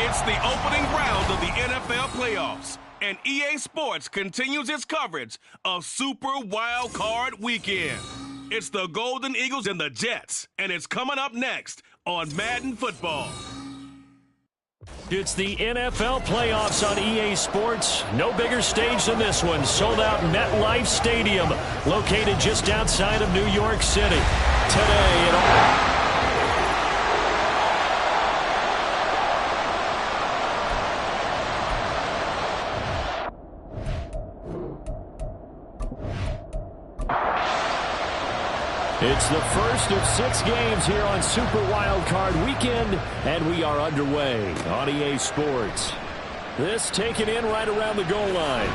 It's the opening round of the NFL playoffs, and EA Sports continues its coverage of Super Wild Card Weekend. It's the Golden Eagles and the Jets, and it's coming up next on Madden Football. It's the NFL playoffs on EA Sports. No bigger stage than this one. Sold out MetLife Stadium, located just outside of New York City. Today, it's the first of 6 games here on Super Wild Card Weekend, and we are underway on EA Sports. This taken in right around the goal line.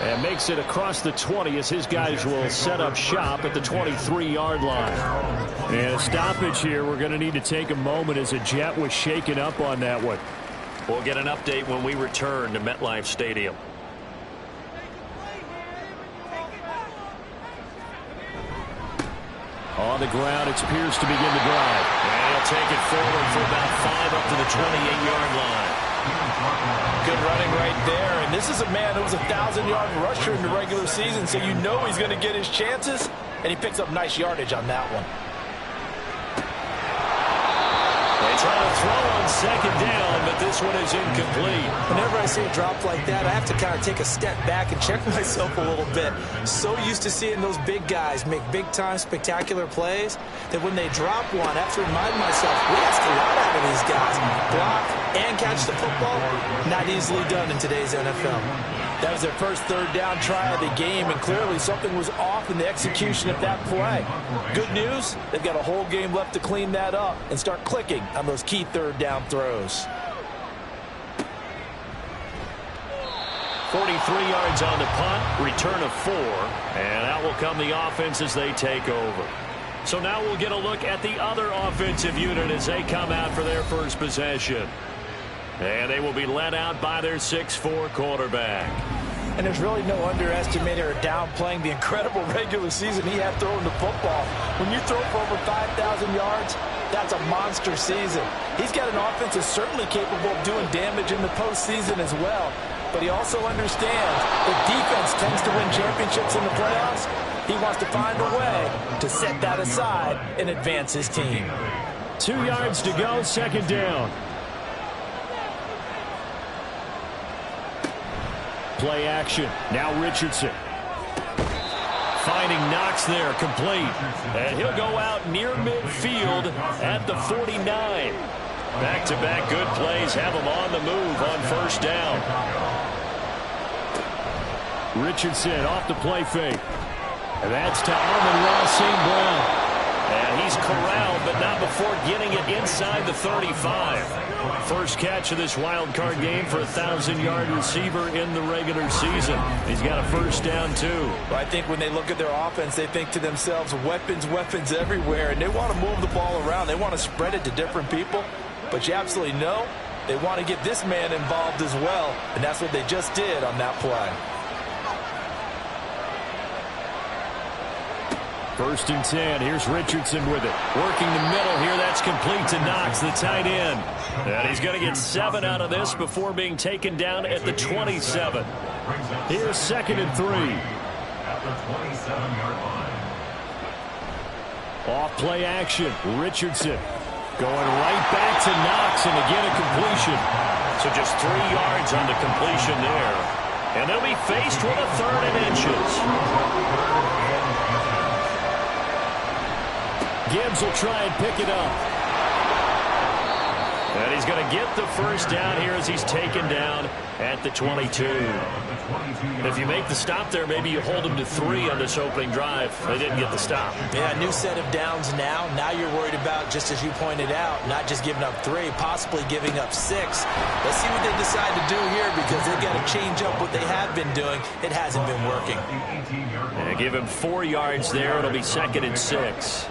And makes it across the 20 as his guys will set up shop at the 23-yard line. And a stoppage here. We're going to need to take a moment as a Jet was shaken up on that one. We'll get an update when we return to MetLife Stadium. On the ground, it's Pierce to begin the drive. And he'll take it forward for about 5 up to the 28-yard line. Good running right there. And this is a man who was a 1,000-yard rusher in the regular season, so you know he's going to get his chances. And he picks up nice yardage on that one. They try to throw on second down, but this one is incomplete. Whenever I see a drop like that, I have to kind of take a step back and check myself a little bit. So used to seeing those big guys make big-time spectacular plays that when they drop one, I have to remind myself, we ask a lot out of these guys. Block and catch the football, not easily done in today's NFL. That was their first third down try of the game, and clearly something was off in the execution of that play. Good news, they've got a whole game left to clean that up and start clicking on those key third down throws. 43 yards on the punt, return of 4, and out will come the offense as they take over. So now we'll get a look at the other offensive unit as they come out for their first possession. And they will be led out by their 6'4" quarterback. And there's really no underestimating or downplaying the incredible regular season he had throwing the football. When you throw for over 5,000 yards, that's a monster season. He's got an offense that's certainly capable of doing damage in the postseason as well. But he also understands that defense tends to win championships in the playoffs. He wants to find a way to set that aside and advance his team. 2 yards to go, second down. Play action. Now Richardson. Finding Knox there, complete. And he'll go out near midfield at the 49. Back-to-back good plays have him on the move on first down. Richardson off the play fake. And that's to Amon-Ra St. Brown. And he's corralled, but not before getting it inside the 35. First catch of this wild card game for a 1,000-yard receiver in the regular season. He's got a first down, too. Well, I think when they look at their offense, they think to themselves, weapons, weapons everywhere. And they want to move the ball around. They want to spread it to different people. But you absolutely know they want to get this man involved as well. And that's what they just did on that play. First and 10. Here's Richardson with it. Working the middle here. That's complete to Knox, the tight end. And he's going to get 7 out of this before being taken down at the 27. Here's second and 3. Off play action. Richardson going right back to Knox, and again a completion. So just 3 yards on the completion there. And they'll be faced with a 3rd and inches. Gibbs will try and pick it up. And he's going to get the first down here as he's taken down at the 22. If you make the stop there, maybe you hold him to 3 on this opening drive. They didn't get the stop. Yeah, new set of downs now. Now you're worried about, just as you pointed out, not just giving up 3, possibly giving up 6. Let's see what they decide to do here, because they've got to change up what they have been doing. It hasn't been working. And give him 4 yards there. It'll be second and 6.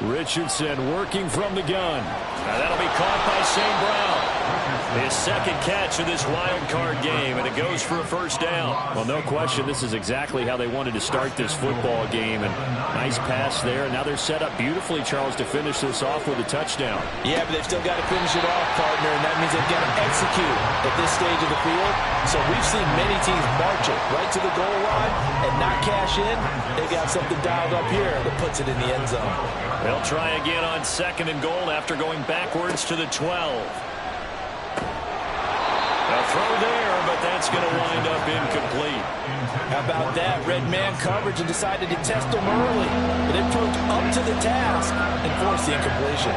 Richardson working from the gun. Now that'll be caught by St. Brown. His second catch of this wild card game, and it goes for a first down. Well, no question, this is exactly how they wanted to start this football game. And nice pass there. And now they're set up beautifully, Charles, to finish this off with a touchdown. Yeah, but they've still got to finish it off, partner, and that means they've got to execute at this stage of the field. So we've seen many teams march it right to the goal line and not cash in. They've got something dialed up here that puts it in the end zone. They'll try again on 2nd and goal after going backwards to the 12. A throw there, but that's going to wind up incomplete. How about that? Red man coverage and decided to test them early. But it proved up to the task and forced the incompletion.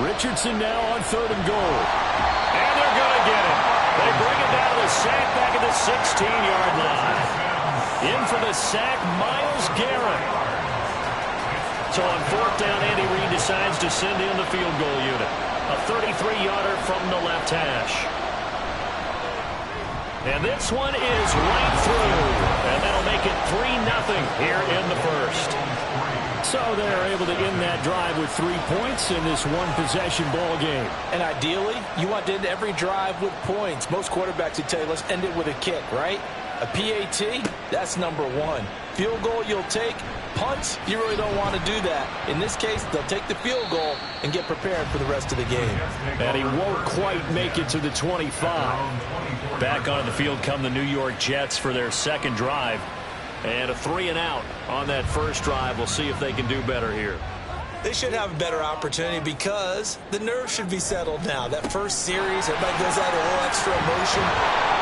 Richardson now on 3rd and goal. And they're going to get it. They bring it down to the sack back at the 16-yard line. In for the sack, Myles Garrett. So on 4th down, Andy Reid decides to send in the field goal unit. A 33-yarder from the left hash. And this one is right through. And that'll make it 3-0 here in the first. So they're able to end that drive with 3 points in this one-possession ball game. And ideally, you want to end every drive with points. Most quarterbacks would tell you, let's end it with a kick, right? A PAT, that's number 1. Field goal you'll take. Punts, you really don't want to do that. In this case, they'll take the field goal and get prepared for the rest of the game. And he won't quite make it to the 25. Back onto the field come the New York Jets for their second drive. And a 3-and-out on that first drive. We'll see if they can do better here. They should have a better opportunity because the nerves should be settled now. That first series, everybody goes out a little extra emotion.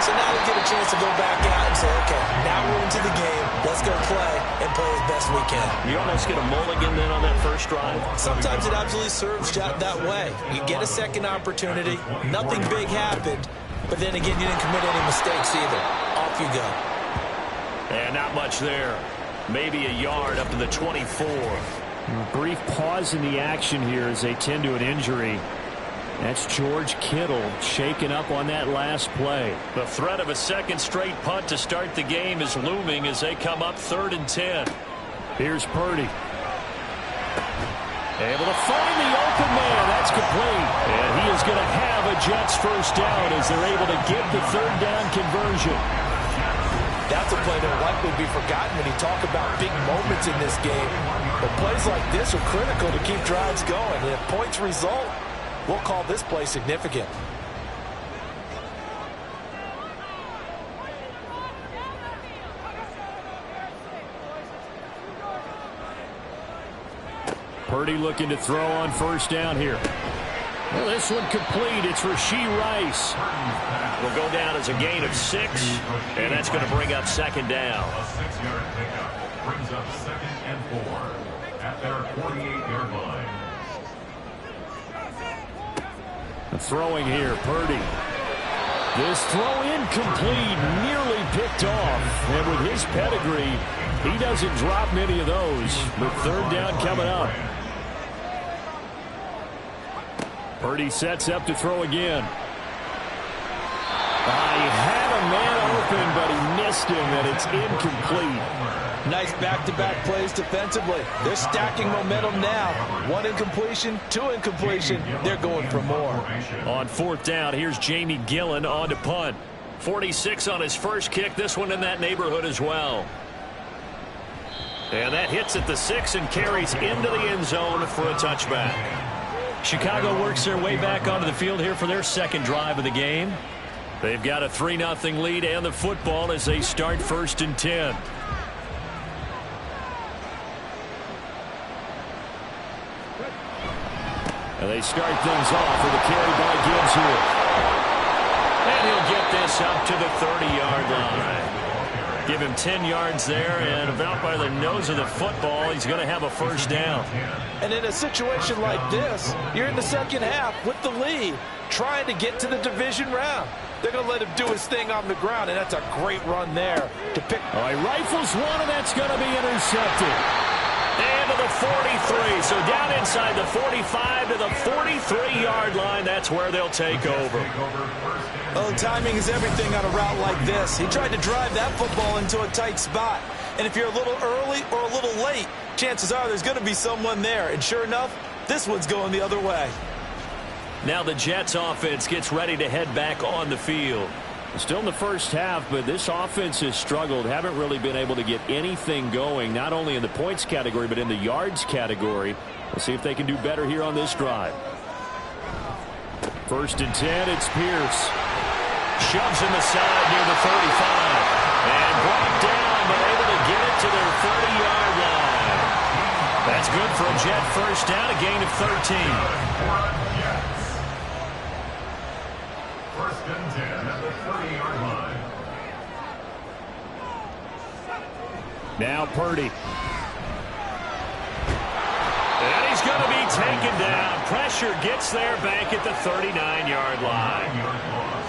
So now they get a chance to go back out and say, okay, now we're into the game. Let's go play and play as best we can. You almost get a mulligan then on that first drive? Sometimes it absolutely serves that way. You get a second opportunity. Nothing big happened. But then again, you didn't commit any mistakes either. Off you go. And not much there. Maybe a yard up to the 24. A brief pause in the action here as they tend to an injury. That's George Kittle shaken up on that last play. The threat of a second straight punt to start the game is looming as they come up 3rd and 10. Here's Purdy. Able to find the open man. That's complete. And he is going to have a Jets first down as they're able to get the 3rd down conversion. That's a play that will likely be forgotten when you talk about big moments in this game. But plays like this are critical to keep drives going. And if points result, we'll call this play significant. Purdy looking to throw on first down here. Well, this one complete. It's Rashee Rice. Will go down as a gain of 6, and that's going to bring up 2nd down. A 6-yard pickup brings up 2nd and 4 at their 48-yard line. Throwing here, Purdy. This throw incomplete, nearly picked off. And with his pedigree, he doesn't drop many of those. With 3rd down coming up. Purdy sets up to throw again. He had a man open, but he missed him, and it's incomplete. Nice back-to-back plays defensively. They're stacking momentum now. 1 incompletion, 2 incompletion. They're going for more. On 4th down, here's Jamie Gillen on to punt. 46 on his first kick. This one in that neighborhood as well. And that hits at the 6 and carries into the end zone for a touchback. Chicago works their way back onto the field here for their second drive of the game. They've got a 3-0 lead and the football as they start 1st and 10. And they start things off with a carry by Gibbs here. And he'll get this up to the 30-yard line. Give him 10 yards there, and about by the nose of the football, he's going to have a first down. And in a situation like this, you're in the second half with the lead, trying to get to the division round. They're going to let him do his thing on the ground, and that's a great run there to pick. All right, rifles one, and that's going to be intercepted. And to the 43, so down inside the 45 to the 43-yard line. That's where they'll take over. Oh, timing is everything on a route like this. He tried to drive that football into a tight spot. And if you're a little early or a little late, chances are there's going to be someone there. And sure enough, this one's going the other way. Now the Jets offense gets ready to head back on the field. Still in the first half, but this offense has struggled. Haven't really been able to get anything going, not only in the points category, but in the yards category. We'll see if they can do better here on this drive. 1st and 10, it's Pierce. Shoves in the side near the 35. And brought down, but able to get it to their 30-yard line. That's good for a Jet first down, a gain of 13. 1st and 10 at the 30-yard line. Now Purdy. And he's going to be taken down. Pressure gets there back at the 39-yard line.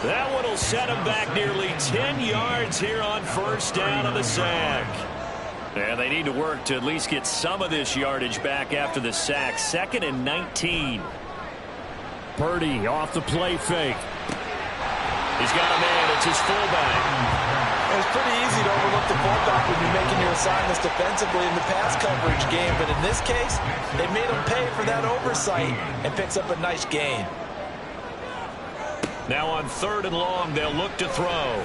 That one will set him back nearly 10 yards here on 1st down on the sack. And they need to work to at least get some of this yardage back after the sack. 2nd and 19. Purdy off the play fake. He's got a man. It's his fullback. It's pretty easy to overlook the fullback when you're making your assignments defensively in the pass coverage game. But in this case, they made him pay for that oversight and picks up a nice gain. Now on 3rd and long, they'll look to throw.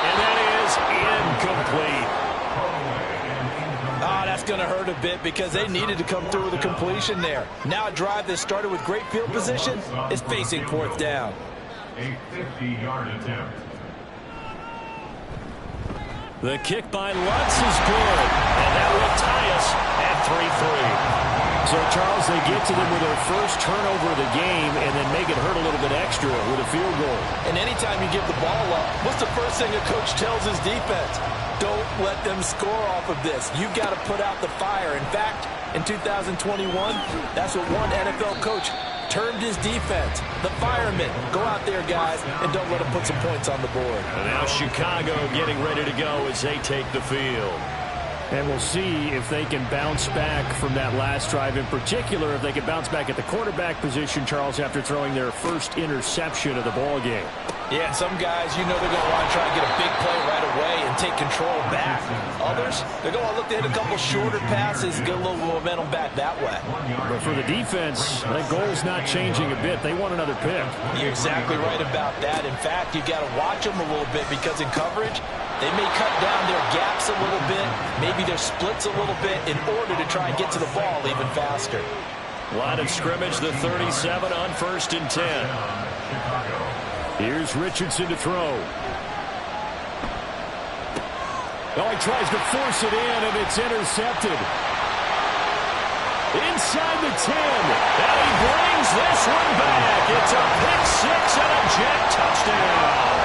And that is incomplete. That's going to hurt a bit because they needed to come through with a completion there. Now a drive that started with great field position is facing 4th down. A 50-yard attempt. The kick by Lutz is good. And that will tie us at 3-3. So, Charles, they get to them with their first turnover of the game and then make it hurt a little bit extra with a field goal. And anytime you give the ball up, what's the first thing a coach tells his defense? Don't let them score off of this. You've got to put out the fire. In fact, in 2021, that's what one NFL coach termed his defense. The firemen. Go out there, guys, and don't let them put some points on the board. And now Chicago getting ready to go as they take the field. And we'll see if they can bounce back from that last drive. In particular, if they can bounce back at the quarterback position, Charles, after throwing their first interception of the ball game. Yeah, and some guys, you know they're going to want to try and get a big play right away and take control back. Others, they're going to look to hit a couple shorter passes, get a little momentum back that way. But for the defense, that goal's not changing a bit. They want another pick. You're exactly right about that. In fact, you've got to watch them a little bit because in coverage, they may cut down their gaps a little bit, maybe their splits a little bit in order to try and get to the ball even faster. Line of scrimmage, the 37 on 1st and 10. Here's Richardson to throw. Oh, he tries to force it in, and it's intercepted. Inside the 10. And he brings this one back. It's a pick six and a Jet touchdown.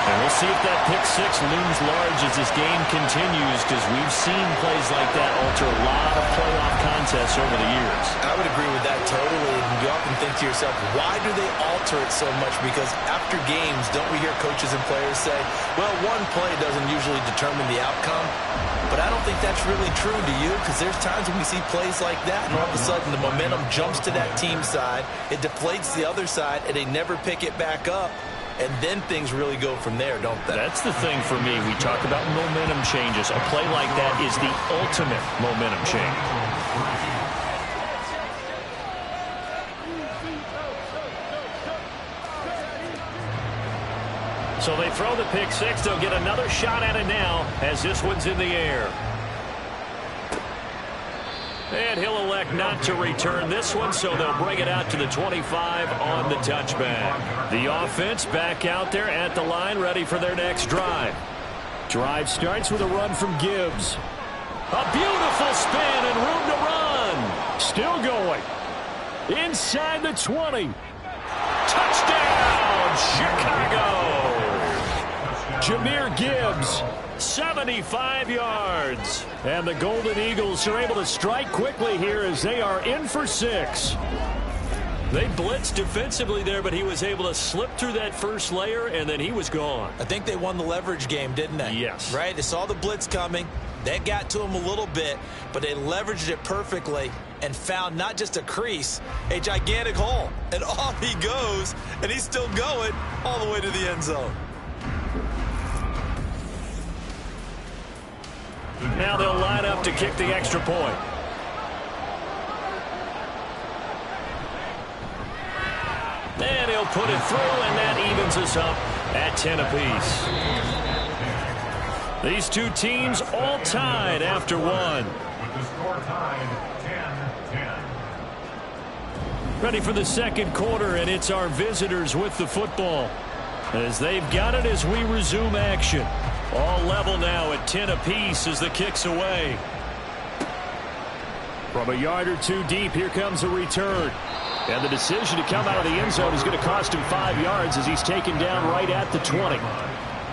And we'll see if that pick six looms large as this game continues, because we've seen plays like that alter a lot of playoff contests over the years. I would agree with that totally. And you often think to yourself, why do they alter it so much? Because after games, don't we hear coaches and players say, well, one play doesn't usually determine the outcome. But I don't think that's really true, do you? Because there's times when we see plays like that, and all of a sudden the momentum jumps to that team side, it deflates the other side, and they never pick it back up. And then things really go from there, don't they? That's the thing for me. We talk about momentum changes. A play like that is the ultimate momentum change. So they throw the pick six. They'll get another shot at it now as this one's in the air. And he'll elect not to return this one, so they'll bring it out to the 25 on the touchback. The offense back out there at the line, ready for their next drive. Drive starts with a run from Gibbs. A beautiful spin and room to run. Still going. Inside the 20. Touchdown, Chicago. Jameer Gibbs. 75 yards. And the Golden Eagles are able to strike quickly here as they are in for 6. They blitzed defensively there, but he was able to slip through that first layer, and then he was gone. I think they won the leverage game, didn't they? Yes. Right? They saw the blitz coming. That got to him a little bit, but they leveraged it perfectly and found not just a crease, a gigantic hole. And off he goes, and he's still going all the way to the end zone. Now they'll line up to kick the extra point. He'll put it through, and that evens us up at 10 apiece. These two teams all tied after one. With the score tied 10-10. Ready for the second quarter, and it's our visitors with the football, as they've got it as we resume action. All level now at 10 apiece as the kick's away. From a yard or two deep, here comes a return. And the decision to come out of the end zone is going to cost him 5 yards as he's taken down right at the 20.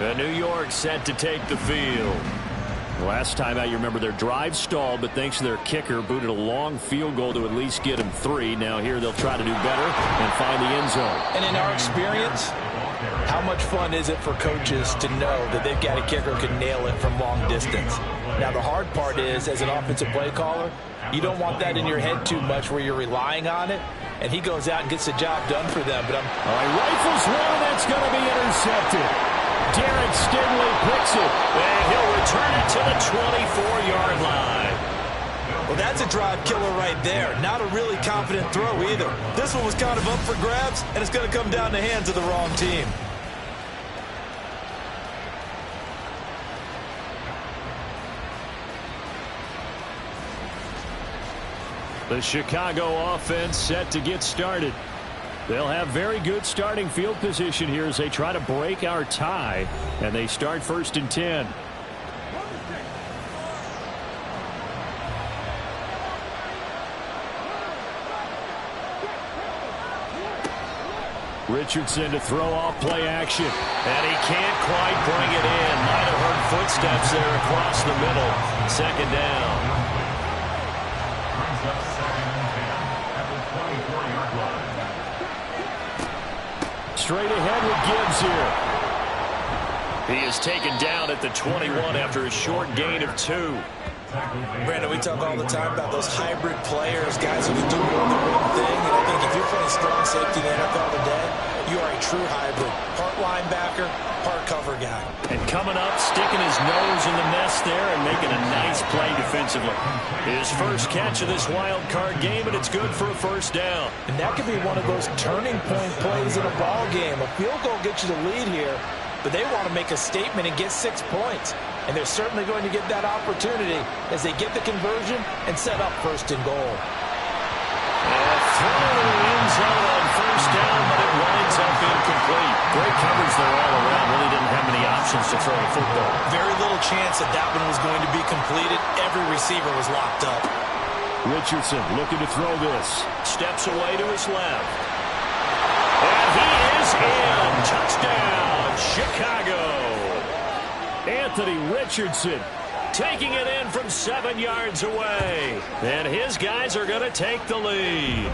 And New York set to take the field. Last time out, you remember their drive stalled, but thanks to their kicker, booted a long field goal to at least get him 3. Now here they'll try to do better and find the end zone. And in our experience, how much fun is it for coaches to know that they've got a kicker who can nail it from long distance? Now, the hard part is, as an offensive play caller, you don't want that in your head too much where you're relying on it, and he goes out and gets the job done for them. But he rifles one, that's going to be intercepted. Derek Stingley picks it, and he'll return it to the 24-yard line. Well, that's a drive killer right there. Not a really confident throw either. This one was kind of up for grabs, and it's going to come down the hands of the wrong team. The Chicago offense set to get started. They'll have very good starting field position here as they try to break our tie, and they start 1st and 10. Richardson to throw off play action, and he can't quite bring it in. Might have heard footsteps there across the middle. 2nd down. Brings up 2nd and 10 at the 24-yard line. Straight ahead with Gibbs here. He is taken down at the 21 after a short gain of 2. Brandon, we talk all the time about those hybrid players, guys who can do more than one thing. And I think if you're playing strong safety in the NFL today, you are a true hybrid. Part linebacker, part cover guy. And coming up, sticking his nose in the nest there and making a nice play defensively. His first catch of this wild card game, and it's good for a 1st down. And that could be one of those turning point plays in a ball game. A field goal gets you the lead here, but they want to make a statement and get 6 points. And they're certainly going to get that opportunity as they get the conversion and set up 1st and goal. And throw to the end zone on 1st down, but it winds up incomplete. Great coverage there all around. Really didn't have many options to throw the football. Very little chance that that one was going to be completed. Every receiver was locked up. Richardson looking to throw this. Steps away to his left. And he is in. Touchdown, Chicago. Anthony Richardson taking it in from 7 yards away. And his guys are going to take the lead.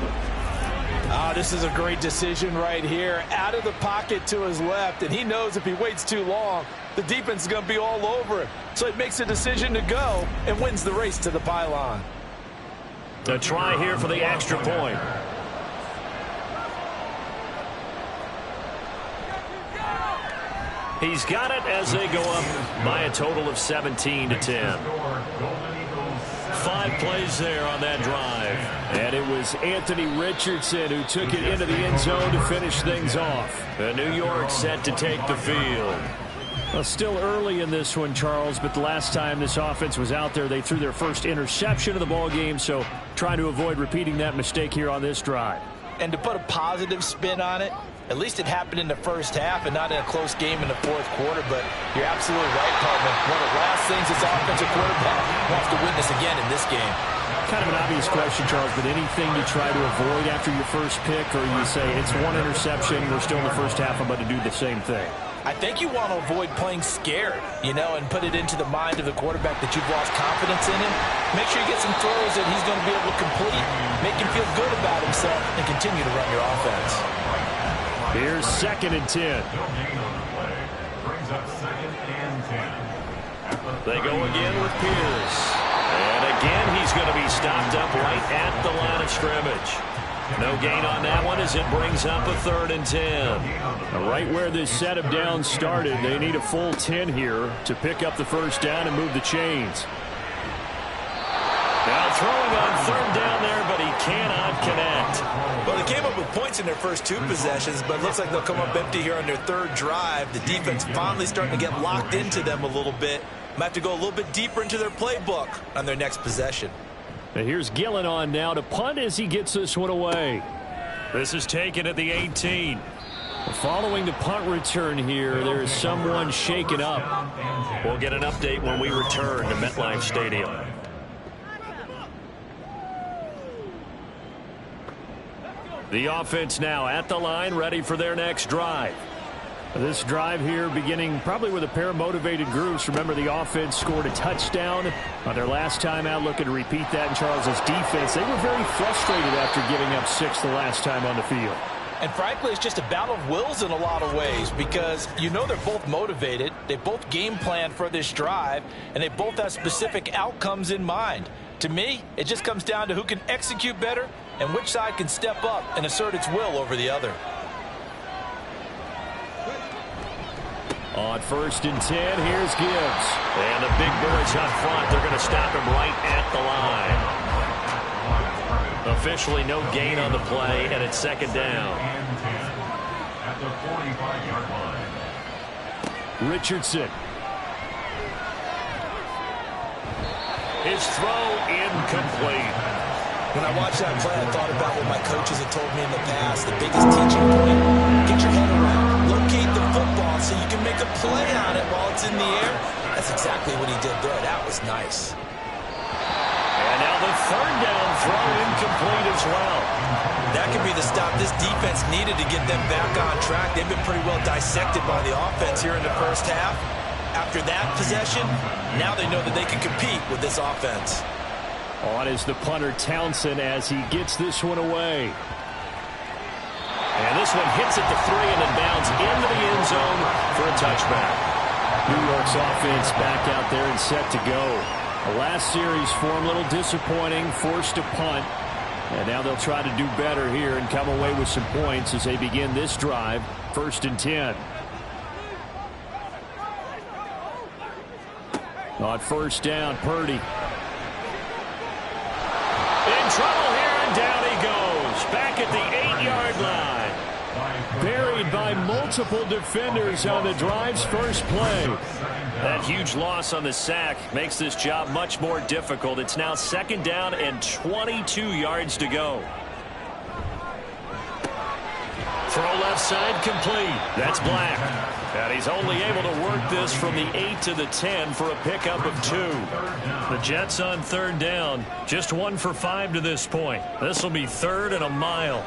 This is a great decision right here. Out of the pocket to his left, and he knows if he waits too long, the defense is going to be all over him. So he makes a decision to go and wins the race to the pylon. A try here for the extra point. He's got it as they go up by a total of 17-10. 5 plays there on that drive. And it was Anthony Richardson who took it into the end zone to finish things off. And New York set to take the field. Well, still early in this one, Charles, but the last time this offense was out there, they threw their first interception of the ball game, so trying to avoid repeating that mistake here on this drive. And to put a positive spin on it, at least it happened in the first half and not in a close game in the 4th quarter. But you're absolutely right, partner. One of the last things this offensive quarterback wants to witness again in this game. Kind of an obvious question, Charles, but anything you try to avoid after your first pick, or you say it's one interception, we're still in the first half, I'm about to do the same thing? I think you want to avoid playing scared, and put it into the mind of the quarterback that you've lost confidence in him. Make sure you get some throws that he's going to be able to complete, make him feel good about himself, and continue to run your offense. Here's 2nd and 10. Brings up 2nd and 10. They go again with Pierce. And again, he's going to be stopped up right at the line of scrimmage. No gain on that one as it brings up a 3rd and 10. Right where this set of downs started, they need a full 10 here to pick up the 1st down and move the chains. Now throwing on 3rd down there, but he cannot connect. Well, they came up with points in their first 2 possessions, but it looks like they'll come up empty here on their 3rd drive. The defense finally starting to get locked into them a little bit. Might have to go a little bit deeper into their playbook on their next possession. And here's Gillen on now to punt as he gets this one away. This is taken at the 18. Following the punt return here, there is someone shaken up. We'll get an update when we return to MetLife Stadium. The offense now at the line, ready for their next drive. This drive here beginning probably with a pair of motivated groups. Remember, the offense scored a touchdown on their last time out, looking to repeat that in Charles's defense. They were very frustrated after giving up 6 the last time on the field. And frankly, it's just a battle of wills in a lot of ways because you know they're both motivated. They both game plan for this drive, and they both have specific outcomes in mind. To me, it just comes down to who can execute better and which side can step up and assert its will over the other. On 1st and 10, here's Gibbs. And the big boys up front, they're going to stop him right at the line. Officially no gain on the play, and it's 2nd down. At the 45-yard line. Richardson. His throw incomplete. When I watched that play, I thought about what my coaches had told me in the past. The biggest teaching point, get your head around, locate the football so you can make a play on it while it's in the air. That's exactly what he did there. That was nice. And now the 3rd down throw incomplete as well. That could be the stop this defense needed to get them back on track. They've been pretty well dissected by the offense here in the first half. After that possession, now they know that they can compete with this offense. On is the punter Townsend as he gets this one away. And this one hits at the 3 and then bounds into the end zone for a touchback. New York's offense back out there and set to go. The last series for them a little disappointing, forced to punt. And now they'll try to do better here and come away with some points as they begin this drive. 1st and 10. On 1st down, Purdy. In trouble here, and down he goes. Back at the 8-yard line. Buried by multiple defenders on the drive's first play. That huge loss on the sack makes this job much more difficult. It's now 2nd down and 22 yards to go. Throw left side complete. That's Black. And he's only able to work this from the 8 to the 10 for a pickup of 2. The Jets on 3rd down. Just 1 for 5 to this point. This will be 3rd and a mile.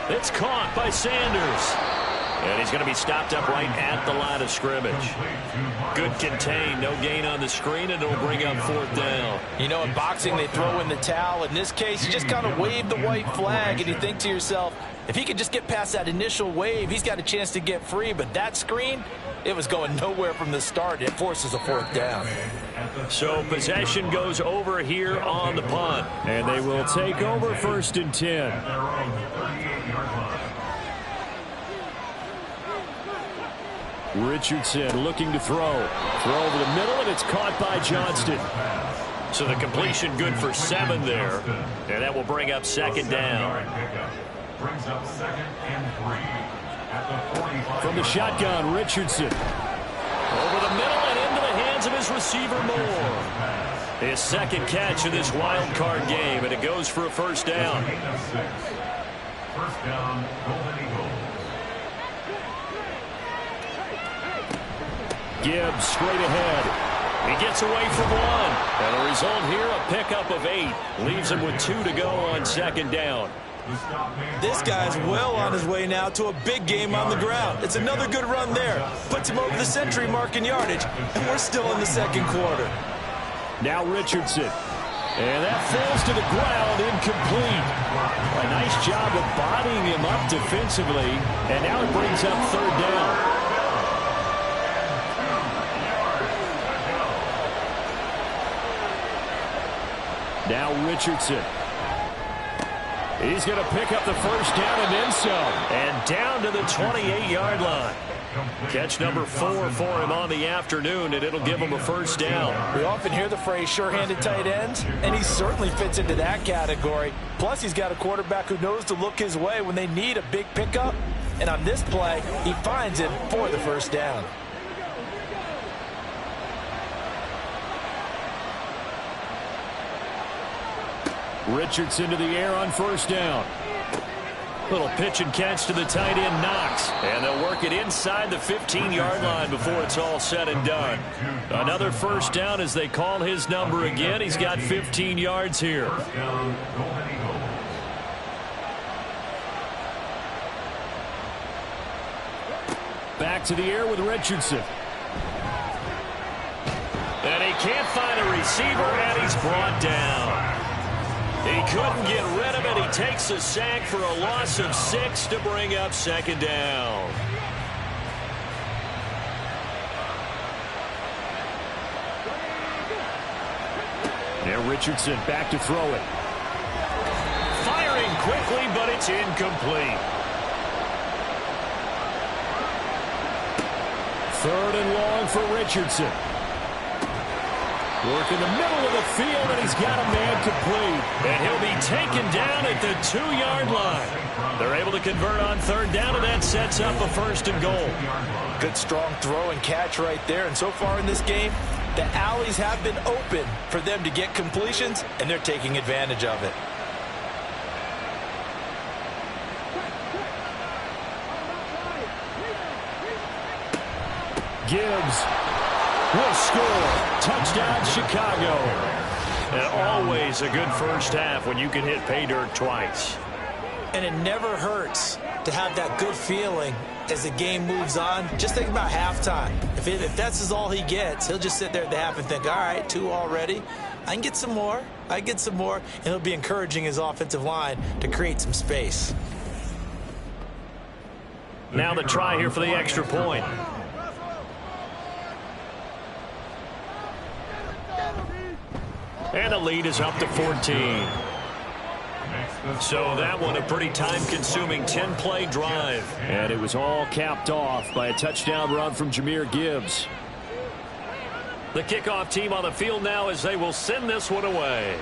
It's caught by Sanders. And he's going to be stopped up right at the line of scrimmage. Good contain, no gain on the screen, and it'll bring up 4th down. You know, in boxing, they throw in the towel. In this case, you just kind of wave the white flag, and you think to yourself, if he could just get past that initial wave, he's got a chance to get free. But that screen, it was going nowhere from the start. It forces a 4th down. So possession goes over here on the punt. And they will take over 1st and 10. Richardson looking to throw. Throw over the middle, and it's caught by Johnston. So the completion good for 7 there. And that will bring up 2nd down. Brings up 2nd and 3 at the 45. From the shotgun, Richardson. Over the middle and into the hands of his receiver, Moore. His 2nd catch of this wild card game, and it goes for a 1st down. 1st down, Golden Eagles. Gibbs straight ahead. He gets away from 1. And the result here, a pickup of 8. Leaves him with 2 to go on 2nd down. This guy's well on his way now to a big game on the ground. It's another good run there. Puts him over the century mark in yardage, and we're still in the 2nd quarter. Now Richardson. And that falls to the ground, incomplete. A nice job of bodying him up defensively, and now it brings up 3rd down. Now Richardson. He's going to pick up the 1st down and then some. And down to the 28-yard line. Catch number 4 for him on the afternoon, and it'll give him a first down. We often hear the phrase sure-handed tight ends, and he certainly fits into that category. Plus, he's got a quarterback who knows to look his way when they need a big pickup. And on this play, he finds it for the first down. Richardson to the air on first down. Little pitch and catch to the tight end, Knox. And they'll work it inside the 15-yard line before it's all said and done. Another first down as they call his number again. He's got 15 yards here. Back to the air with Richardson. And he can't find a receiver, and he's brought down. He couldn't get rid of it. He takes a sack for a loss of 6 to bring up second down. Now Richardson back to throw it. Firing quickly, but it's incomplete. Third and long for Richardson. Work in the middle of the field, and he's got a man complete. And he'll be taken down at the 2-yard line. They're able to convert on third down, and that sets up a first and goal. Good strong throw and catch right there. And so far in this game, the alleys have been open for them to get completions, and they're taking advantage of it. Gibbs will score. Touchdown, Chicago. And always a good first half when you can hit pay dirt twice. And it never hurts to have that good feeling as the game moves on. Just think about halftime. If that's all he gets, he'll just sit there at the half and think, all right, 2 already. I can get some more. And he'll be encouraging his offensive line to create some space. Now the try here for the extra point. And the lead is up to 14. So that one a pretty time-consuming 10-play drive. And it was all capped off by a touchdown run from Jahmyr Gibbs. The kickoff team on the field now as they will send this one away.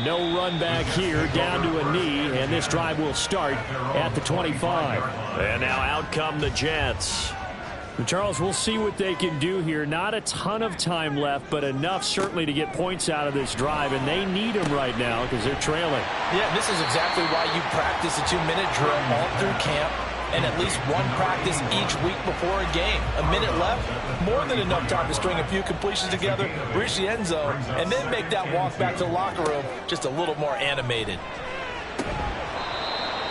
No run back here, down to a knee, and this drive will start at the 25. And now out come the Jets. Charles, we'll see what they can do here. Not a ton of time left, but enough certainly to get points out of this drive, and they need them right now because they're trailing. Yeah, this is exactly why you practice a 2-minute drill all through camp and at least one practice each week before a game. A minute left, more than enough time to string a few completions together, reach the end zone, and then make that walk back to the locker room just a little more animated.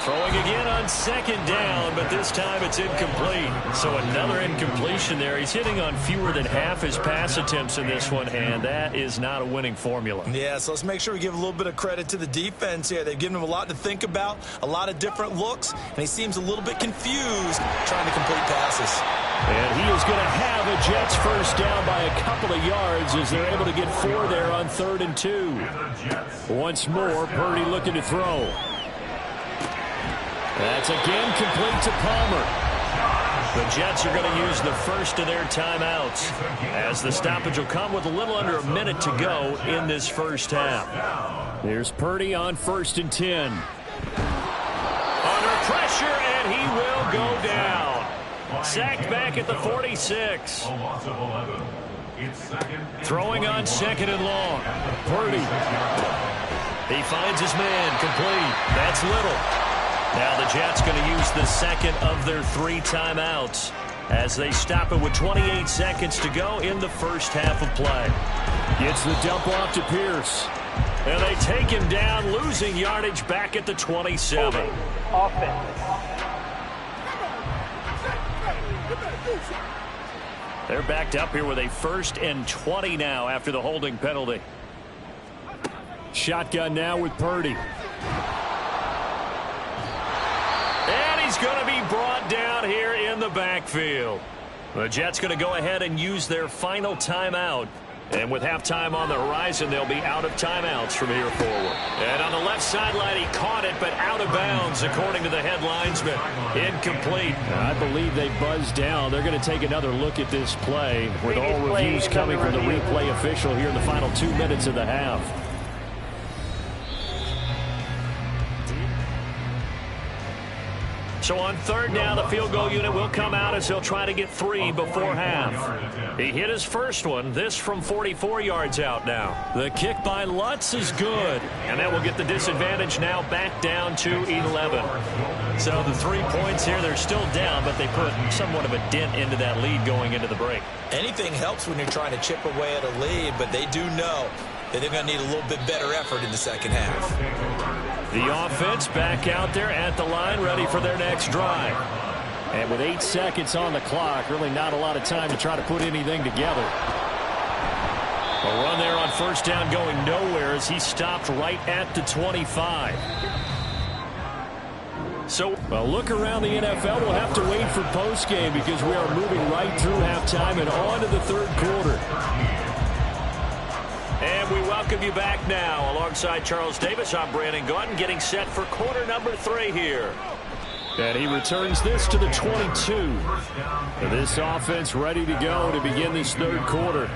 Throwing again on second down, but this time it's incomplete. So another incompletion there. He's hitting on fewer than half his pass attempts in this one, and that is not a winning formula. Yeah, so let's make sure we give a little bit of credit to the defense here. They've given him a lot to think about, a lot of different looks, and he seems a little bit confused trying to complete passes. And he is going to have a Jets first down by a couple of yards as they're able to get 4 there on 3rd and 2. Once more, Purdy looking to throw. That's again complete to Palmer. The Jets are going to use the first of their timeouts as the stoppage will come with a little under a minute to go in this first half. There's Purdy on 1st and 10. Under pressure, and he will go down. Sacked back at the 46. Throwing on 2nd and long. Purdy. He finds his man complete. That's Little. Now the Jets going to use the second of their 3 timeouts as they stop it with 28 seconds to go in the first half of play. Gets the dump off to Pierce. And they take him down, losing yardage back at the 27. Offense. They're backed up here with a 1st and 20 now after the holding penalty. Shotgun now with Purdy. And he's going to be brought down here in the backfield. The Jets going to go ahead and use their final timeout And with halftime on the horizon, they'll be out of timeouts from here forward. And on the left sideline, he caught it, but out of bounds, according to the head linesman. Incomplete. I believe they buzzed down. They're going to take another look at this play, with all reviews coming from the replay official here in the final 2 minutes of the half. So on third down, the field goal unit will come out as he'll try to get 3 before half. He hit his first one, this from 44 yards out now. The kick by Lutz is good. And that will get the disadvantage now back down to 11. So the 3 points here, they're still down, but they put somewhat of a dent into that lead going into the break. Anything helps when you're trying to chip away at a lead, but they do know that they're going to need a little bit better effort in the second half. The offense back out there at the line, ready for their next drive. And with 8 seconds on the clock, really not a lot of time to try to put anything together. A run there on first down going nowhere as he stopped right at the 25. So, well, look around the NFL. We'll have to wait for postgame because we are moving right through halftime and on to the third quarter. And we welcome you back now. Alongside Charles Davis, I'm Brandon Gaudin, getting set for quarter number 3 here. And he returns this to the 22. This offense ready to go to begin this third quarter.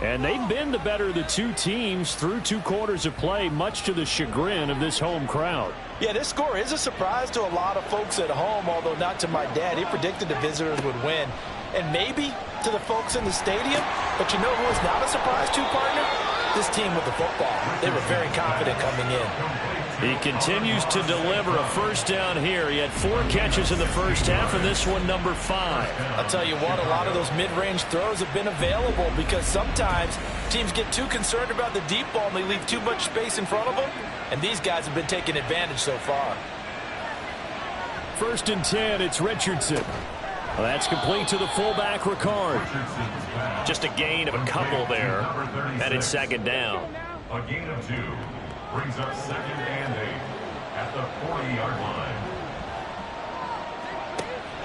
And they've been the better of the two teams through 2 quarters of play, much to the chagrin of this home crowd. Yeah, this score is a surprise to a lot of folks at home, although not to my dad. He predicted the visitors would win. And maybe to the folks in the stadium. But you know who is not a surprise to, partner? This team with the football. They were very confident coming in. He continues to deliver a first down here. He had 4 catches in the first half, and this one number 5. I'll tell you what, a lot of those mid-range throws have been available because sometimes teams get too concerned about the deep ball and they leave too much space in front of them, and these guys have been taking advantage so far. 1st and 10, it's Richardson. Well, that's complete to the fullback, Ricard. Just a gain of a couple there, and it's 2nd down. A gain of 2 brings up 2nd and 8 at the 40-yard line.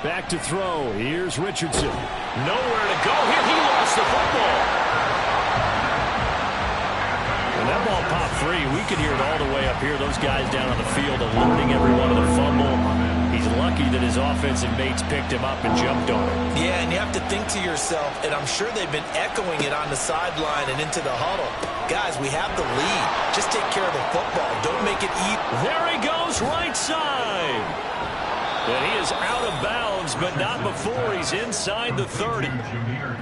Back to throw. Here's Richardson. Nowhere to go here. He lost the football. When that ball popped free, we could hear it all the way up here. Those guys down on the field alerting everyone to the fumble. He's lucky that his offensive mates picked him up and jumped on him. Yeah, and you have to think to yourself, and I'm sure they've been echoing it on the sideline and into the huddle. Guys, we have the lead. Just take care of the football. Don't make it eat. There he goes, right side. And he is out of bounds, but not before he's inside the 30.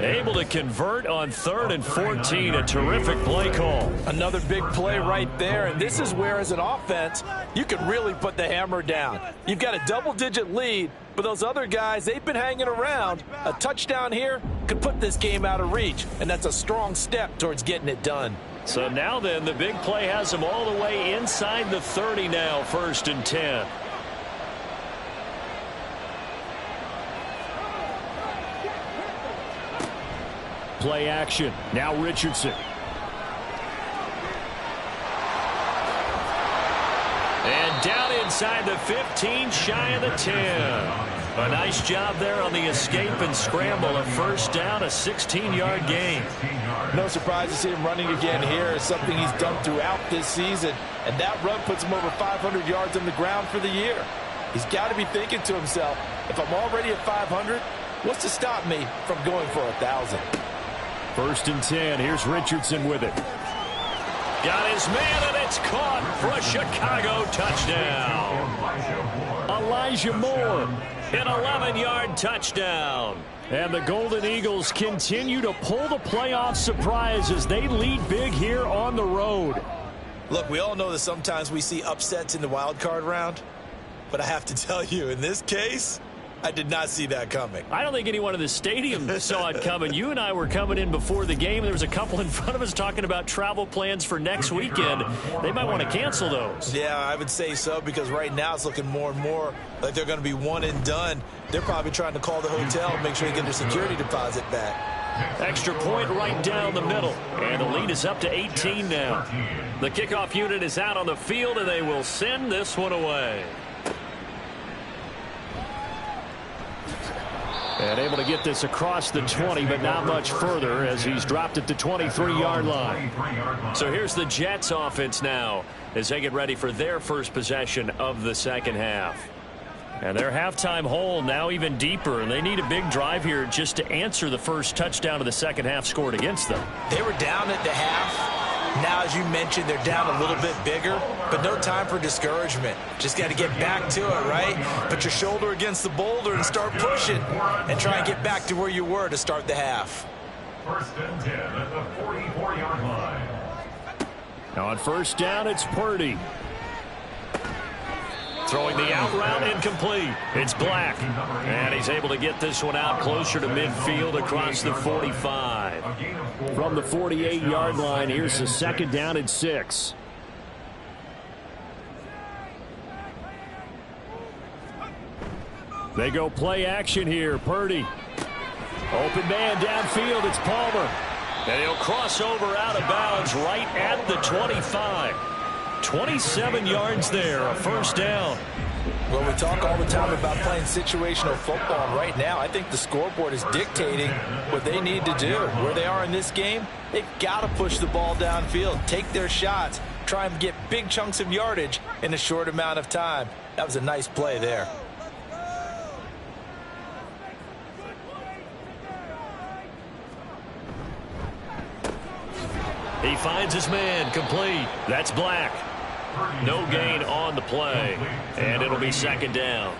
Able to convert on 3rd and 14. A terrific play call. Another big play right there, and this is where, as an offense, you can really put the hammer down. You've got a double-digit lead, but those other guys, they've been hanging around. A touchdown here could put this game out of reach, and that's a strong step towards getting it done. So now then, the big play has them all the way inside the 30 now, 1st and 10. Play action. Now Richardson. And down inside the 15, shy of the 10. A nice job there on the escape and scramble. A first down, a 16-yard gain. No surprise to see him running again here. It's something he's done throughout this season. And that run puts him over 500 yards on the ground for the year. He's got to be thinking to himself, if I'm already at 500, what's to stop me from going for 1,000? 1st and 10. Here's Richardson with it. Got his man, and it's caught for a Chicago touchdown. Elijah Moore. An 11-yard touchdown. And the Golden Eagles continue to pull the playoff surprise as they lead big here on the road. Look, we all know that sometimes we see upsets in the wild card round, but I have to tell you, in this case, I did not see that coming. I don't think anyone in the stadium saw it coming. You and I were coming in before the game. There was a couple in front of us talking about travel plans for next weekend. They might want to cancel those. Yeah, I would say so, because right now it's looking more and more like they're going to be one and done. They're probably trying to call the hotel and make sure they get their security deposit back. Extra point right down the middle. And the lead is up to 18 now. The kickoff unit is out on the field, and they will send this one away. And able to get this across the 20, but not much further as he's dropped it to 23-yard line. So here's the Jets offense now as they get ready for their first possession of the second half. And their halftime hole now even deeper, and they need a big drive here just to answer the first touchdown of the second half scored against them. They were down at the half. Now, as you mentioned, they're down a little bit bigger, but no time for discouragement. Just got to get back to it, right? Put your shoulder against the boulder and start pushing and try and get back to where you were to start the half. First and 10 at the 44-yard line. Now on first down, it's Purdy. Throwing the out route incomplete. It's Black. And he's able to get this one out closer to midfield across the 45. From the 48-yard line, here's the second down and 6. They go play action here. Purdy. Open man downfield. It's Palmer. And he'll cross over out of bounds right at the 25. 27 yards there, a first down. Well, we talk all the time about playing situational football, and right now I think the scoreboard is dictating what they need to do. Where they are in this game, they've got to push the ball downfield, take their shots, try and get big chunks of yardage in a short amount of time. That was a nice play there. He finds his man, complete. That's Black. No gain on the play, and it'll be second down.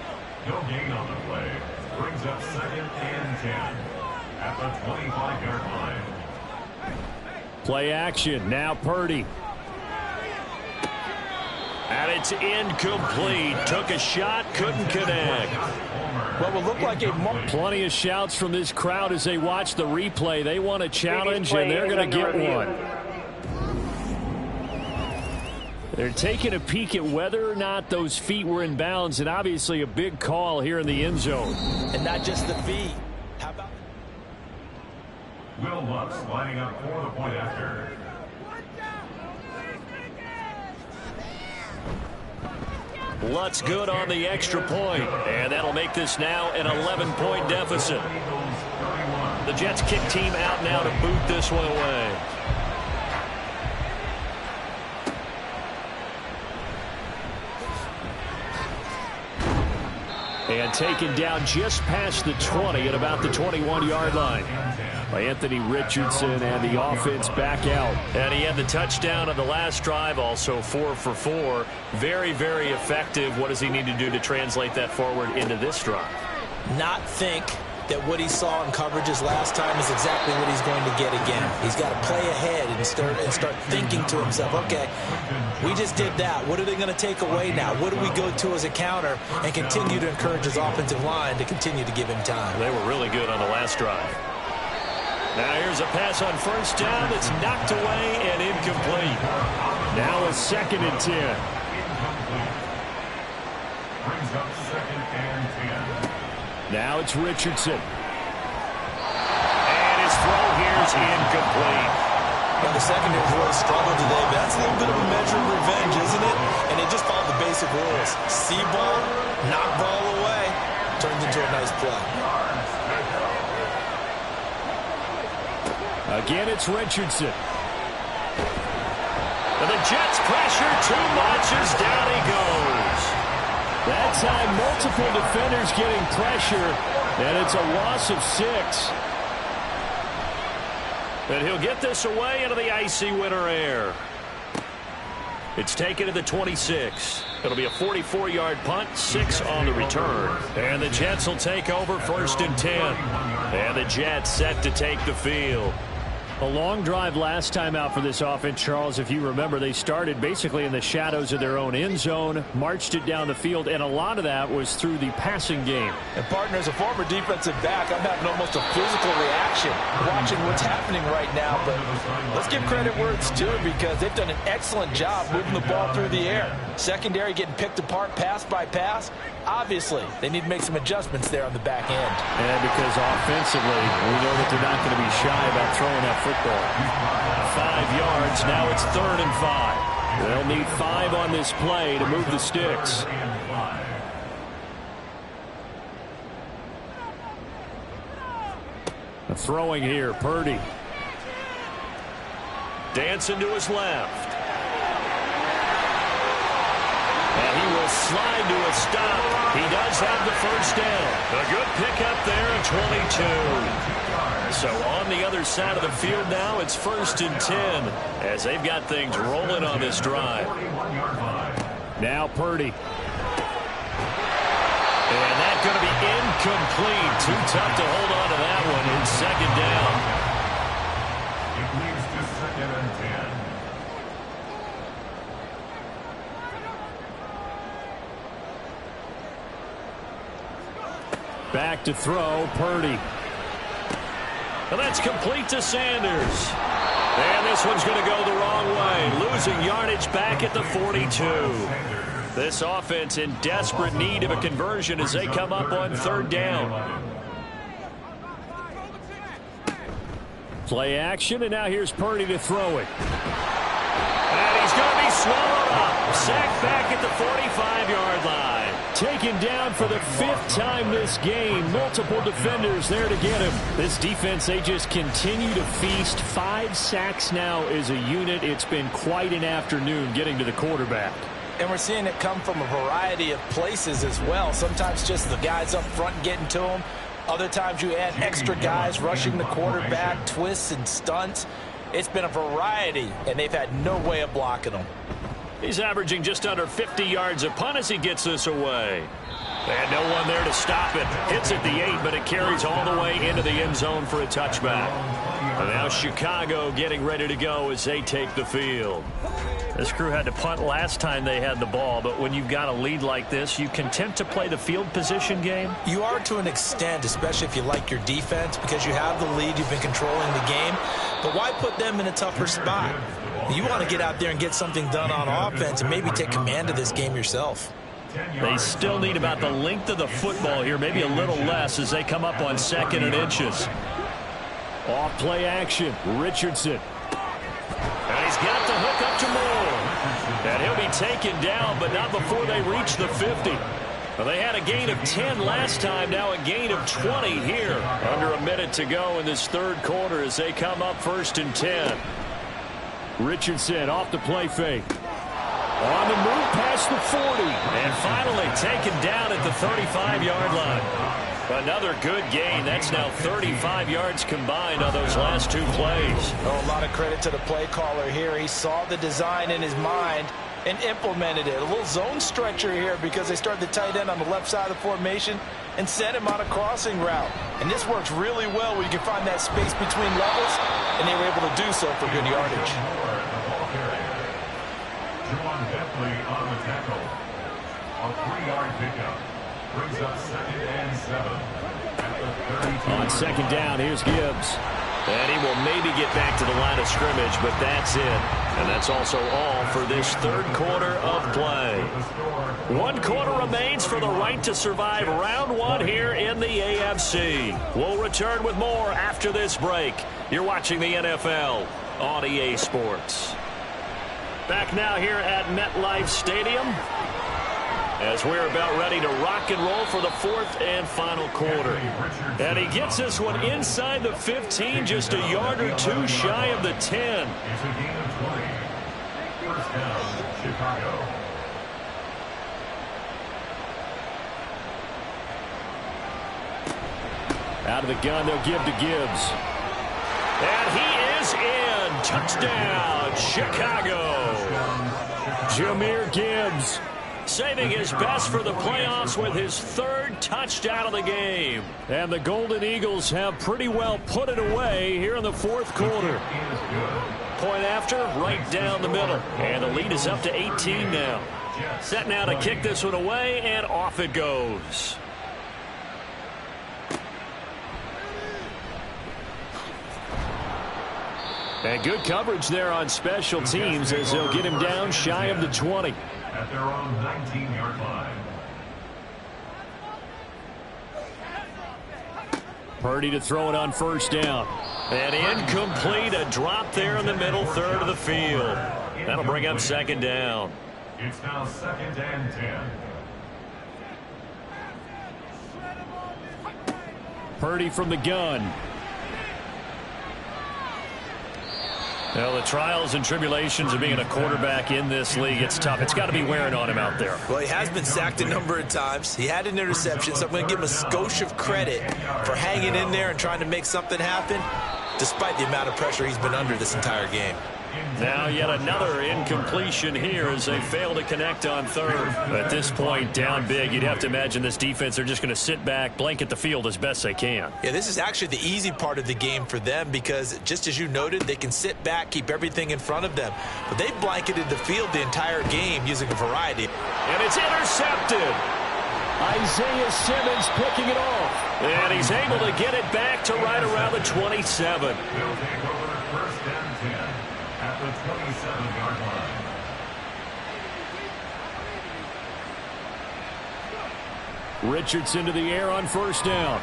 No gain on the play. Brings up second and 10 at the 25-yard line. Play action. Now Purdy. And it's incomplete. Took a shot, couldn't connect. What will look like a plenty of shouts from this crowd as they watch the replay. They want a challenge, and they're going to get one. They're taking a peek at whether or not those feet were in bounds, and obviously a big call here in the end zone. And not just the feet. How about Will Lutz lining up for the point after. Lutz good on the extra point, and that'll make this now an 11-point deficit. The Jets kick team out now to boot this one away. And taken down just past the 20 at about the 21-yard line by Anthony Richardson, and the offense back out. And he had the touchdown on the last drive, also 4 for 4. Very, very effective. What does he need to do to translate that forward into this drive? Not think that what he saw in coverages last time is exactly what he's going to get again. He's got to play ahead and start thinking to himself, okay, we just did that. What are they going to take away now? What do we go to as a counter? And continue to encourage his offensive line to continue to give him time. They were really good on the last drive. Now here's a pass on first down that's knocked away and incomplete. Now a second and 10. Brings up second and 10. Now it's Richardson. And his throw here is incomplete. Well, the secondary really struggled today. That's a little bit of a measure of revenge, isn't it? And they just followed the basic rules. See ball, knock ball away. Turns into a nice play. Again, it's Richardson. And the Jets pressure, too much, as down he goes. That time, multiple defenders getting pressure, and it's a loss of 6. And he'll get this away into the icy winter air. It's taken to the 26. It'll be a 44-yard punt, 6 on the return. And the Jets will take over first and 10. And the Jets set to take the field. A long drive last time out for this offense, Charles. If you remember, they started basically in the shadows of their own end zone, marched it down the field, and a lot of that was through the passing game. And, partner, as a former defensive back, I'm having almost a physical reaction watching what's happening right now. But let's give credit where it's due, because they've done an excellent job moving the ball through the air. Secondary getting picked apart pass by pass. Obviously, they need to make some adjustments there on the back end. And because offensively, we know that they're not going to be shy about throwing that football. 5 yards. Now it's 3rd and 5. They'll need 5 on this play to move the sticks. Throwing here, Purdy. Dancing to his left. And he will slide to a stop. He does have the first down. A good pickup there at 22. So on the other side of the field now, it's 1st and 10 as they've got things rolling on this drive. Now Purdy. And that's going to be incomplete. Too tough to hold on to that one in 2nd down. It leads to 2nd and 10. Back to throw, Purdy. And that's complete to Sanders. And this one's going to go the wrong way. Losing yardage back at the 42. This offense in desperate need of a conversion as they come up on 3rd down. Play action, and now here's Purdy to throw it. And he's going to be swallowed up. Sacked back at the 45-yard line. Taken down for the 5th time this game. Multiple defenders there to get him. This defense, they just continue to feast. 5 sacks now as a unit. It's been quite an afternoon getting to the quarterback. And we're seeing it come from a variety of places as well. Sometimes just the guys up front getting to him. Other times you add extra guys rushing the quarterback, twists and stunts. It's been a variety, and they've had no way of blocking them. He's averaging just under 50 yards a punt as he gets this away. And no one there to stop it. Hits at the 8, but it carries all the way into the end zone for a touchback. And now Chicago getting ready to go as they take the field. This crew had to punt last time they had the ball, but when you've got a lead like this, you content to play the field position game? You are to an extent, especially if you like your defense, because you have the lead, you've been controlling the game. But why put them in a tougher spot? You want to get out there and get something done on offense and maybe take command of this game yourself. They still need about the length of the football here, maybe a little less as they come up on 2nd and inches. Off play action, Richardson. And he's got the hook up to Moore. And he'll be taken down, but not before they reach the 50. Well, they had a gain of 10 last time, now a gain of 20 here. Under a minute to go in this 3rd quarter as they come up 1st and 10. Richardson off the play fake. On the move past the 40. And finally taken down at the 35-yard line. Another good gain. That's now 35 yards combined on those last 2 plays. Oh, a lot of credit to the play caller here. He saw the design in his mind and implemented it. A little zone stretcher here because they started the tight end on the left side of the formation and sent him on a crossing route. And this works really well when you can find that space between levels, and they were able to do so for good yardage. On the tackle. A 3-yard pickup brings up 2nd and 7 at the 32. On 2nd down, here's Gibbs. And he will maybe get back to the line of scrimmage, but that's it. And that's also all for this 3rd quarter of play. 1 quarter remains for the right to survive round 1 here in the AFC. We'll return with more after this break. You're watching the NFL on EA Sports. Back now here at MetLife Stadium as we're about ready to rock and roll for the 4th and final quarter. And he gets this one inside the 15, just a yard or 2 shy of the 10. It's a gain of 20. 1st down, Chicago. Out of the gun, they'll give to Gibbs. And he is in. Touchdown, Chicago. Jahmyr Gibbs saving his best for the playoffs with his 3rd touchdown of the game. And the Golden Eagles have pretty well put it away here in the 4th quarter. Point after, right down the middle. And the lead is up to 18 now. Set now to kick this one away, and off it goes. And good coverage there on special teams as they'll get him down shy of the 20. At their own 19-yard line. Purdy to throw it on 1st down. And incomplete, a drop there in the middle 3rd of the field. That'll bring up 2nd down. It's now 2nd and 10. Purdy from the gun. Well, the trials and tribulations of being a quarterback in this league, it's tough. It's got to be wearing on him out there. Well, he has been sacked a number of times. He had an interception, so I'm going to give him a skosh of credit for hanging in there and trying to make something happen, despite the amount of pressure he's been under this entire game. Now yet another incompletion here as they fail to connect on third. At this point, down big, you'd have to imagine this defense, they're just going to sit back, blanket the field as best they can. Yeah, this is actually the easy part of the game for them because, just as you noted, they can sit back, keep everything in front of them. But they've blanketed the field the entire game using a variety. And it's intercepted. Isaiah Simmons picking it off. And he's able to get it back to right around the 27. They'll take over first and 10 at the 27-yard line. Richardson to the air on first down.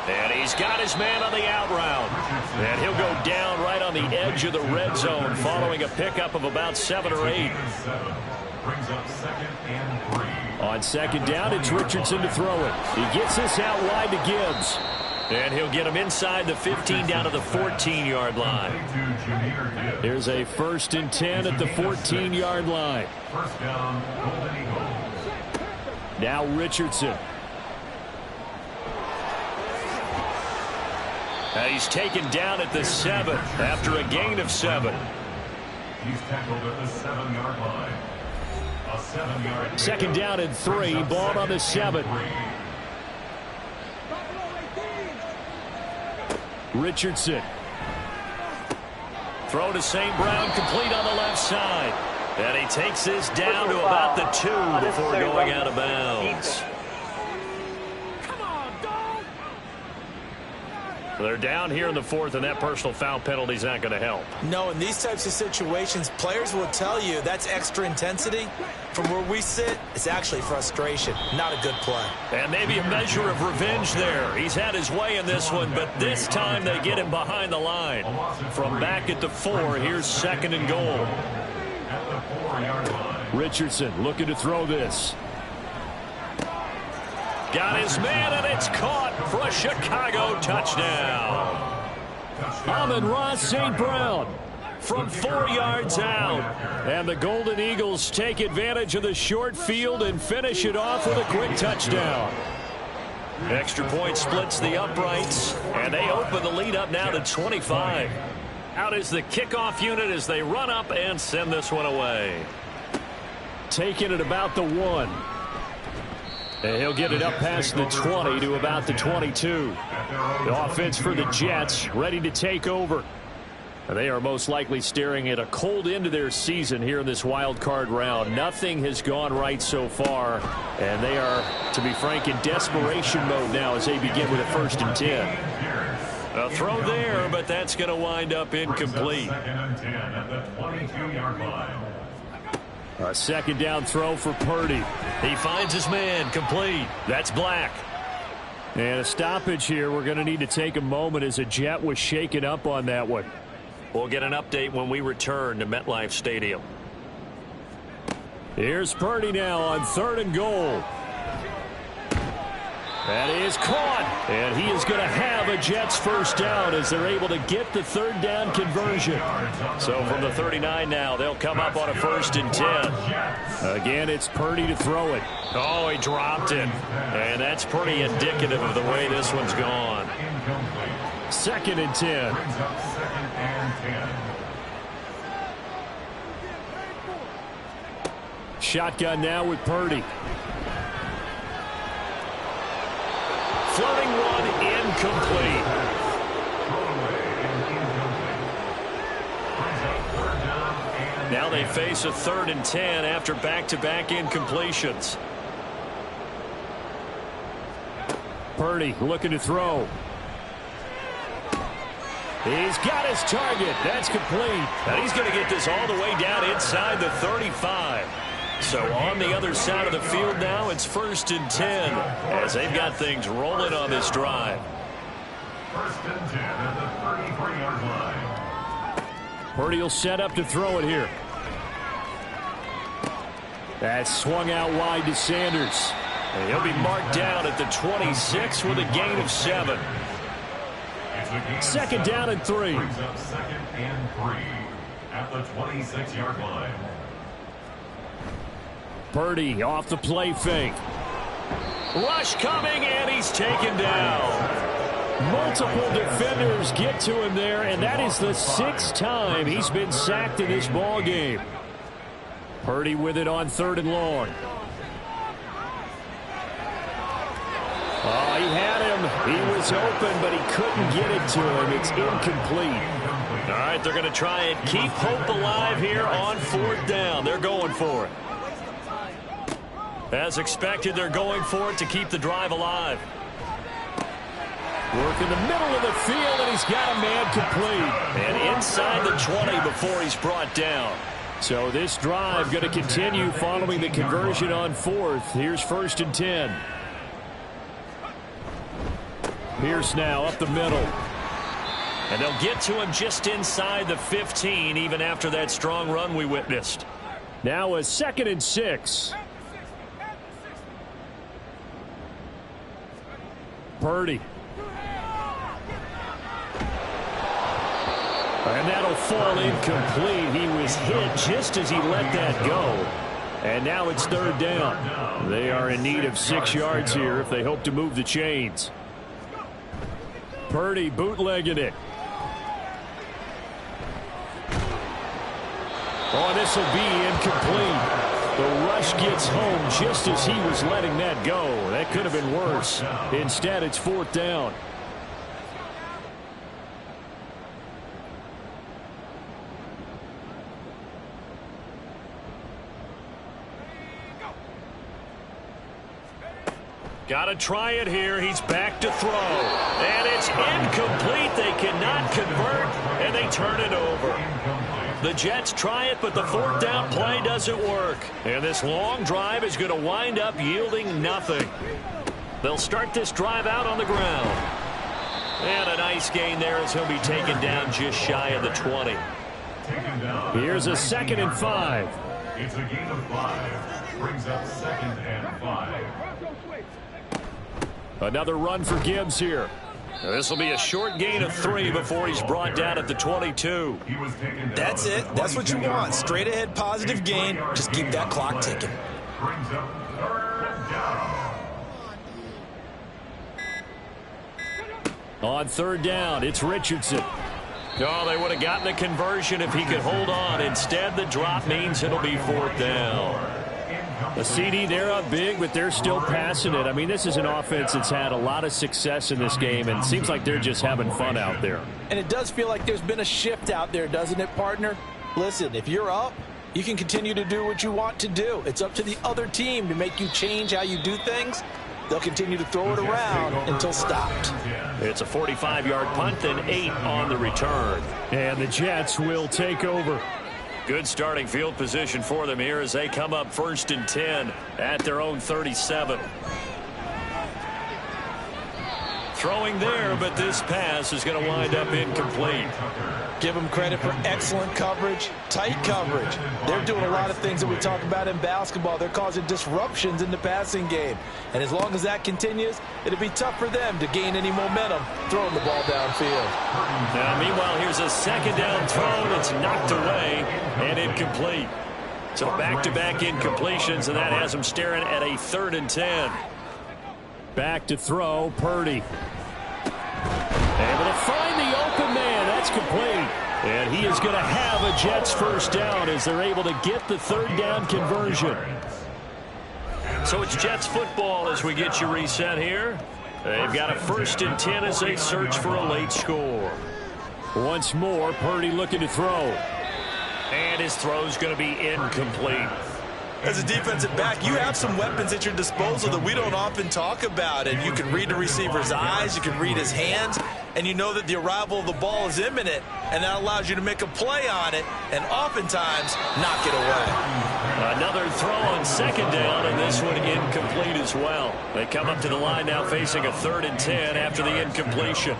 And he's got his man on the out route. And he'll go down right on the edge of the red zone following a pickup of about 7 or 8. Brings up second and 3. On second down, it's Richardson to throw it. He gets this out wide to Gibbs. And he'll get him inside the 15 down to the 14-yard line. Here's a 1st and 10 at the 14-yard line. First down, Golden Eagles. Now Richardson. And he's taken down at the 7 after a gain of 7. He's tackled at the 7-yard line. A 7-yard. Second down and 3. Ball on the 7. Richardson. Throw to St. Brown, complete on the left side. And he takes this down to about the 2 before going out of bounds. They're down here in the 4th, and that personal foul penalty is not going to help. No, in these types of situations, players will tell you that's extra intensity. From where we sit, it's actually frustration, not a good play. And maybe a measure of revenge there. He's had his way in this one, but this time they get him behind the line. From back at the 4, here's 2nd and goal. At the 4-yard line. Richardson looking to throw this. Got his man, and it's caught for a Chicago touchdown. Amon-Ra St. Brown from 4 yards out. And the Golden Eagles take advantage of the short field and finish it off with a quick touchdown. Extra point splits the uprights, and they open the lead up now to 25. Out is the kickoff unit as they run up and send this one away. Taking it about the 1. And he'll get it up past the 20 to about the 22. The offense for the Jets ready to take over. And they are most likely staring at a cold end to their season here in this wild card round. Nothing has gone right so far. And they are, to be frank, in desperation mode now as they begin with a 1st and 10. A throw there, but that's going to wind up incomplete. 2nd and 10 at the 22-yard line. A 2nd down throw for Purdy. He finds his man, complete. That's Black. And a stoppage here. We're going to need to take a moment as a Jet was shaken up on that one. We'll get an update when we return to MetLife Stadium. Here's Purdy now on 3rd and goal. That is caught, and he is going to have a Jets 1st down as they're able to get the 3rd down conversion. So from the 39 now, they'll come up on a 1st and 10. Again, it's Purdy to throw it. Oh, he dropped it, and that's pretty indicative of the way this one's gone. 2nd and 10. Shotgun now with Purdy. Floating one, incomplete. Now they face a 3rd and 10 after back-to-back incompletions. Purdy looking to throw. He's got his target. That's complete. And he's going to get this all the way down inside the 35. So on the other side of the field now, it's 1st and 10 as they've got things rolling on this drive. 1st and 10 at the 33-yard line. Purdy will set up to throw it here. That's swung out wide to Sanders. And he'll be marked down at the 26 with a gain of 7. Second down and 3. Brings up 2nd and 3 at the 26-yard line. Purdy off the play fake. Rush coming, and he's taken down. Multiple defenders get to him there, and that is the 6th time he's been sacked in this ball game. Purdy with it on 3rd and long. Oh, he had him. He was open, but he couldn't get it to him. It's incomplete. All right, they're going to try and keep hope alive here on 4th down. They're going for it. As expected, they're going for it to keep the drive alive. Work in the middle of the field, and he's got a man complete. And inside the 20 before he's brought down. So this drive going to continue following the conversion on 4th. Here's 1st and 10. Pierce now up the middle. And they'll get to him just inside the 15, even after that strong run we witnessed. Now a 2nd and 6. Purdy. And that'll fall incomplete. He was hit just as he let that go. And now it's 3rd down. They are in need of 6 yards here if they hope to move the chains. Purdy bootlegging it. Oh, this will be incomplete. The rush gets home just as he was letting that go. That could have been worse. Instead, it's 4th down. Got to try it here. He's back to throw. And it's incomplete. They cannot convert, and they turn it over. The Jets try it, but the 4th down play doesn't work. And this long drive is going to wind up yielding nothing. They'll start this drive out on the ground. And a nice gain there as he'll be taken down just shy of the 20. Here's a 2nd and 5. It's a gain of 5. Brings up 2nd and 5. Another run for Gibbs here. This will be a short gain of 3 before he's brought down at the 22. That's it. That's what you want. Straight ahead positive gain. Just keep that clock ticking. Brings up 3rd down. On 3rd down, it's Richardson. Oh, they would have gotten a conversion if he could hold on. Instead, the drop means it'll be 4th down. A CD, they're up big, but they're still passing it. I mean, this is an offense that's had a lot of success in this game, and it seems like they're just having fun out there. And it does feel like there's been a shift out there, doesn't it, partner? Listen, if you're up, you can continue to do what you want to do. It's up to the other team to make you change how you do things. They'll continue to throw it around until stopped. It's a 45-yard punt, then 8 on the return. And the Jets will take over. Good starting field position for them here as they come up 1st and 10 at their own 37. Throwing there, but this pass is going to wind up incomplete. Give them credit for excellent coverage, tight coverage. They're doing a lot of things that we talk about in basketball. They're causing disruptions in the passing game. And as long as that continues, it'll be tough for them to gain any momentum throwing the ball downfield. Now, meanwhile, here's a 2nd down throw. It's knocked away and incomplete. So back-to-back incompletions, and that has them staring at a 3rd and 10. Back to throw, Purdy. Able to find the open man. That's complete. And he is going to have a Jets 1st down as they're able to get the 3rd down conversion. So it's Jets football as we get you reset here. They've got a 1st and 10 as they search for a late score. Once more, Purdy looking to throw. And his throw's going to be incomplete. As a defensive back, you have some weapons at your disposal that we don't often talk about. And you can read the receiver's eyes, you can read his hands, and you know that the arrival of the ball is imminent, and that allows you to make a play on it and oftentimes knock it away. Another throw on 2nd down, and this one incomplete as well. They come up to the line now facing a 3rd and 10 after the incompletion.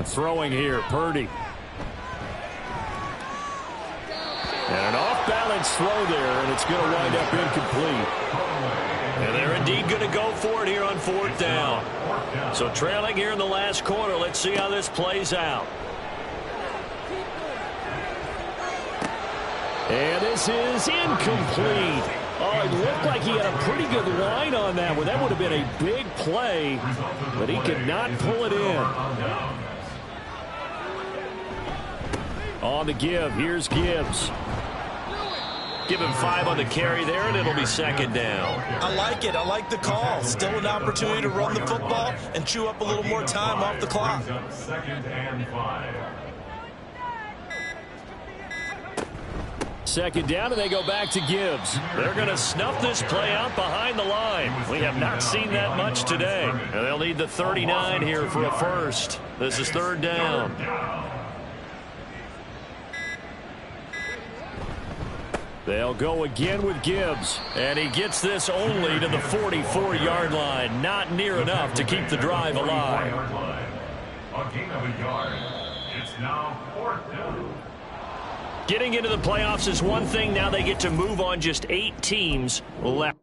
Throwing here, Purdy. And an off-balance throw there, and it's going to wind up incomplete. And they're indeed going to go for it here on 4th down. So trailing here in the last quarter. Let's see how this plays out. And this is incomplete. Oh, it looked like he had a pretty good line on that one. That would have been a big play, but he could not pull it in. On the give, here's Gibbs. Give him 5 on the carry there, and it'll be 2nd down. I like it. I like the call. Still an opportunity to run the football and chew up a little more time off the clock. 2nd and 5. 2nd down, and they go back to Gibbs. They're going to snuff this play out behind the line. We have not seen that much today. And they'll need the 39 here for a first. This is 3rd down. They'll go again with Gibbs. And he gets this only to the 44-yard line. Not near enough to keep the drive alive. A gain of a yard. It's now 4th down. Getting into the playoffs is one thing. Now they get to move on just 8 teams left.